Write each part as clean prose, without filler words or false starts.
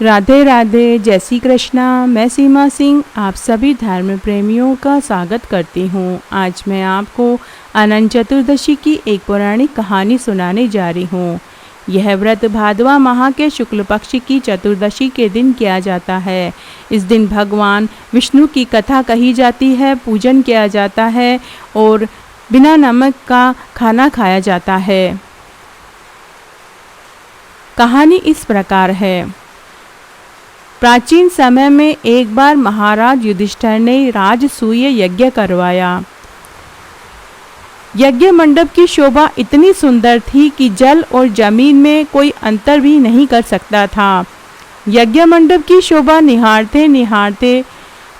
राधे राधे, जय श्री कृष्णा। मैं सीमा सिंह आप सभी धर्म प्रेमियों का स्वागत करती हूँ। आज मैं आपको अनंत चतुर्दशी की एक पौराणिक कहानी सुनाने जा रही हूँ। यह व्रत भादवा माह के शुक्ल पक्ष की चतुर्दशी के दिन किया जाता है। इस दिन भगवान विष्णु की कथा कही जाती है, पूजन किया जाता है और बिना नमक का खाना खाया जाता है। कहानी इस प्रकार है। प्राचीन समय में एक बार महाराज युधिष्ठिर ने राजसूय यज्ञ करवाया। यज्ञ मंडप की शोभा इतनी सुंदर थी कि जल और जमीन में कोई अंतर भी नहीं कर सकता था। यज्ञ मंडप की शोभा निहारते निहारते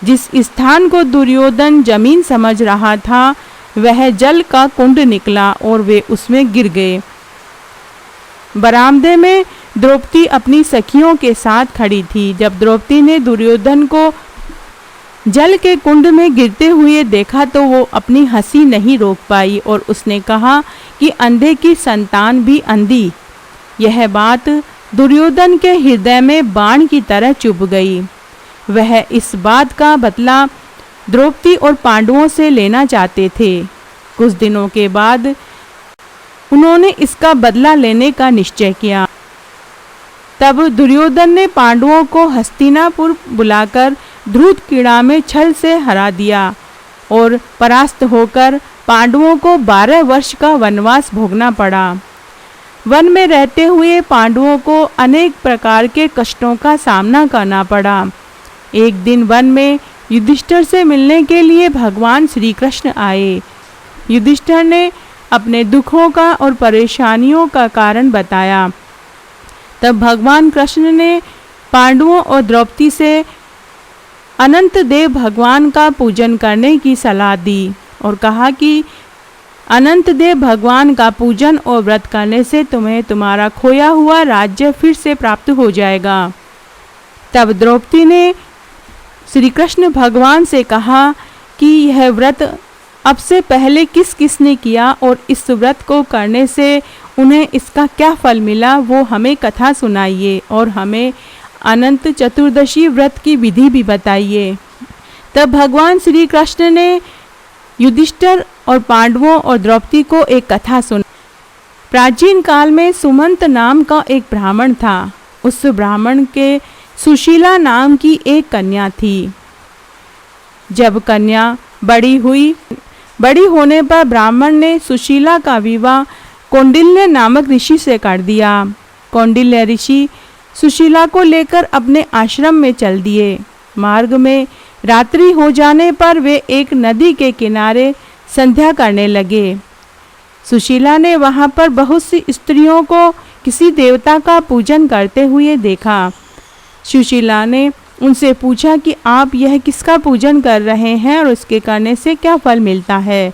जिस स्थान को दुर्योधन जमीन समझ रहा था वह जल का कुंड निकला और वे उसमें गिर गए। बरामदे में द्रौपदी अपनी सखियों के साथ खड़ी थी। जब द्रौपदी ने दुर्योधन को जल के कुंड में गिरते हुए देखा तो वो अपनी हंसी नहीं रोक पाई और उसने कहा कि अंधे की संतान भी अंधी। यह बात दुर्योधन के हृदय में बाण की तरह चुभ गई। वह इस बात का बदला द्रौपदी और पांडवों से लेना चाहते थे। कुछ दिनों के बाद उन्होंने इसका बदला लेने का निश्चय किया। तब दुर्योधन ने पांडवों को हस्तिनापुर बुलाकर ध्रुत क्रीड़ा में छल से हरा दिया और परास्त होकर पांडवों को 12 वर्ष का वनवास भोगना पड़ा। वन में रहते हुए पांडवों को अनेक प्रकार के कष्टों का सामना करना पड़ा। एक दिन वन में युधिष्ठिर से मिलने के लिए भगवान श्री कृष्ण आए। युधिष्ठिर ने अपने दुखों का और परेशानियों का कारण बताया। तब भगवान कृष्ण ने पांडवों और द्रौपदी से अनंत देव भगवान का पूजन करने की सलाह दी और कहा कि अनंत देव भगवान का पूजन और व्रत करने से तुम्हें तुम्हारा खोया हुआ राज्य फिर से प्राप्त हो जाएगा। तब द्रौपदी ने श्री कृष्ण भगवान से कहा कि यह व्रत अब से पहले किस किस ने किया और इस व्रत को करने से उन्हें इसका क्या फल मिला, वो हमें कथा सुनाइए और हमें अनंत चतुर्दशी व्रत की विधि भी बताइए। तब भगवान श्री कृष्ण ने युधिष्ठिर और पांडवों और द्रौपदी को एक कथा सुनाई। प्राचीन काल में सुमंत नाम का एक ब्राह्मण था। उस ब्राह्मण के सुशीला नाम की एक कन्या थी। जब कन्या बड़ी होने पर ब्राह्मण ने सुशीला का विवाह कौंडिल्य नामक ऋषि से कर दिया। कौंडिल्य ऋषि सुशीला को लेकर अपने आश्रम में चल दिए। मार्ग में रात्रि हो जाने पर वे एक नदी के किनारे संध्या करने लगे। सुशीला ने वहां पर बहुत सी स्त्रियों को किसी देवता का पूजन करते हुए देखा। सुशीला ने उनसे पूछा कि आप यह किसका पूजन कर रहे हैं और उसके करने से क्या फल मिलता है।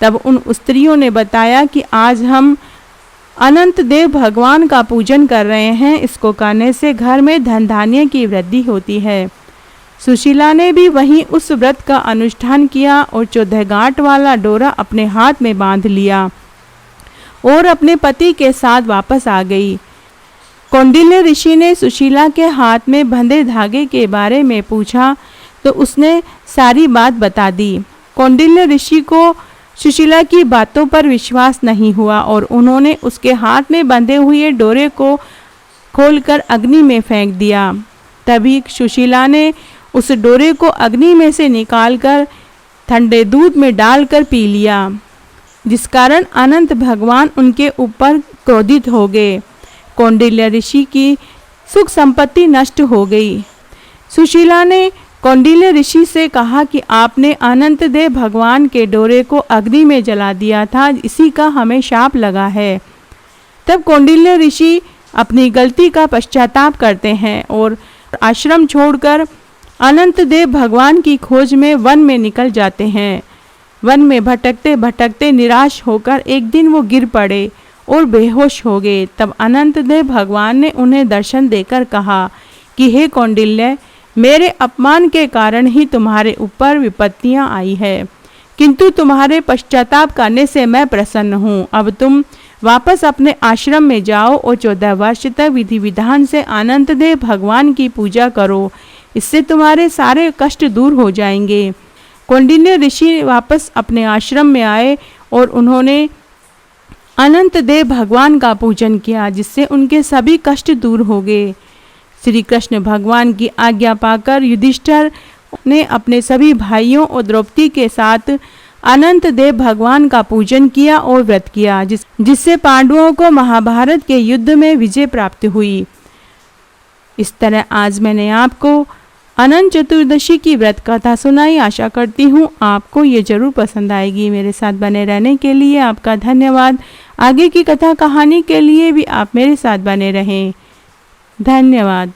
तब उन स्त्रियों ने बताया कि आज हम अनंत देव भगवान का पूजन कर रहे हैं। इसको करने से घर में धन धान्य की वृद्धि होती है। सुशीला ने भी वहीं उस व्रत का अनुष्ठान किया और 14 गांठ वाला डोरा अपने हाथ में बांध लिया और अपने पति के साथ वापस आ गई। कौंडिल्य ऋषि ने सुशीला के हाथ में बंधे धागे के बारे में पूछा तो उसने सारी बात बता दी। कौंडिल्य ऋषि को सुशीला की बातों पर विश्वास नहीं हुआ और उन्होंने उसके हाथ में बंधे हुए डोरे को खोलकर अग्नि में फेंक दिया। तभी सुशीला ने उस डोरे को अग्नि में से निकालकर ठंडे दूध में डालकर पी लिया, जिस कारण अनंत भगवान उनके ऊपर क्रोधित हो गए। कौंडिल्य ऋषि की सुख संपत्ति नष्ट हो गई। सुशीला ने कौंडिल्य ऋषि से कहा कि आपने अनंत देव भगवान के डोरे को अग्नि में जला दिया था, इसी का हमें शाप लगा है। तब कौंडिल्य ऋषि अपनी गलती का पश्चाताप करते हैं और आश्रम छोड़कर अनंत देव भगवान की खोज में वन में निकल जाते हैं। वन में भटकते भटकते निराश होकर एक दिन वो गिर पड़े और बेहोश हो गए। तब अनंत देव भगवान ने उन्हें दर्शन देकर कहा कि हे कौंडिल्य, मेरे अपमान के कारण ही तुम्हारे ऊपर विपत्तियां आई है, किंतु तुम्हारे पश्चाताप करने से मैं प्रसन्न हूँ। अब तुम वापस अपने आश्रम में जाओ और 14 वर्ष तक विधि विधान से अनंतदेव भगवान की पूजा करो। इससे तुम्हारे सारे कष्ट दूर हो जाएंगे। कौंडिन्य ऋषि वापस अपने आश्रम में आए और उन्होंने अनंतदेव भगवान का पूजन किया, जिससे उनके सभी कष्ट दूर हो गए। श्री कृष्ण भगवान की आज्ञा पाकर युधिष्ठिर ने अपने सभी भाइयों और द्रौपदी के साथ अनंत देव भगवान का पूजन किया और व्रत किया, जिससे पांडवों को महाभारत के युद्ध में विजय प्राप्त हुई। इस तरह आज मैंने आपको अनंत चतुर्दशी की व्रत कथा सुनाई। आशा करती हूँ आपको ये जरूर पसंद आएगी। मेरे साथ बने रहने के लिए आपका धन्यवाद। आगे की कथा कहानी के लिए भी आप मेरे साथ बने रहें। धन्यवाद।